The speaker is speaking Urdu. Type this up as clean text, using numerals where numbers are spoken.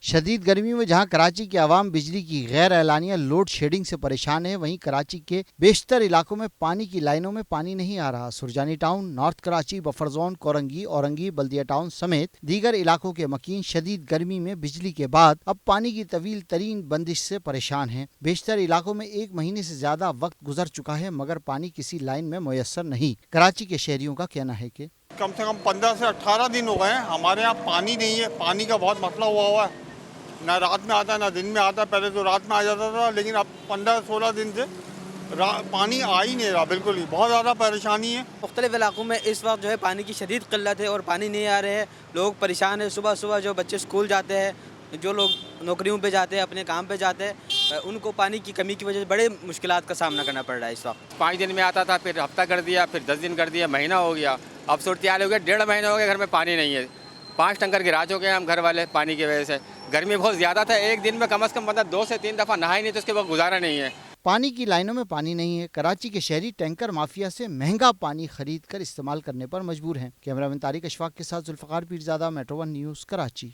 شدید گرمی میں جہاں کراچی کے عوام بجلی کی غیر اعلانیہ لوڈ شیڈنگ سے پریشان ہے، وہیں کراچی کے بیشتر علاقوں میں پانی کی لائنوں میں پانی نہیں آ رہا۔ Surjani town, north Karachi, buffer zone, Korangi, Orangi, بلدیہ ٹاؤن سمیت دیگر علاقوں کے مکین شدید گرمی میں بجلی کے بعد اب پانی کی طویل ترین بندش سے پریشان ہیں۔ بیشتر علاقوں میں 1 مہینے سے زیادہ وقت گزر چکا ہے مگر پانی کسی لائن میں میسر نہیں۔ کراچی کے شہریوں کا کہنا ہے کہ کم سے کم 15 سے 18 دن ہو گئے ہیں، ہمارے یہاں پانی نہیں ہے۔ پانی کا بہت مسئلہ ہوا ہے، نہ رات میں آتا ہے نہ دن میں آتا ہے۔ پہلے تو رات میں آ جاتا تھا، لیکن اب 15-16 دن سے پانی آ ہی نہیں رہا، بالکل ہی بہت زیادہ پریشانی ہے۔ مختلف علاقوں میں اس وقت جو ہے پانی کی شدید قلت ہے اور پانی نہیں آ رہے ہیں، لوگ پریشان ہیں۔ صبح صبح جو بچے اسکول جاتے ہیں، جو لوگ نوکریوں پہ جاتے ہیں، اپنے کام پہ جاتے ہیں، ان کو پانی کی کمی کی وجہ سے بڑے مشکلات کا سامنا کرنا پڑ رہا ہے اس وقت۔ 5 دن میں آتا تھا، پھر ہفتہ کر دیا، پھر 10 دن کر دیا، مہینہ ہو گیا۔ اب صورتحال ہو گیا 1.5 مہینہ ہو گیا گھر میں پانی نہیں ہے۔ 5 ٹینکر گرا چکے ہیں ہم گھر والے پانی کی وجہ سے۔ گرمی بہت زیادہ تھا، ایک دن میں کم از کم بندہ 2 سے 3 دفعہ نہا ہی نہیں تو اس کے بعد گزارا نہیں ہے۔ پانی کی لائنوں میں پانی نہیں ہے۔ کراچی کے شہری ٹینکر مافیا سے مہنگا پانی خرید کر استعمال کرنے پر مجبور ہیں۔ کیمرہ مین طارق اشفاق کے ساتھ ذوالفقار پیرزادہ، میٹرو 1 نیوز، کراچی۔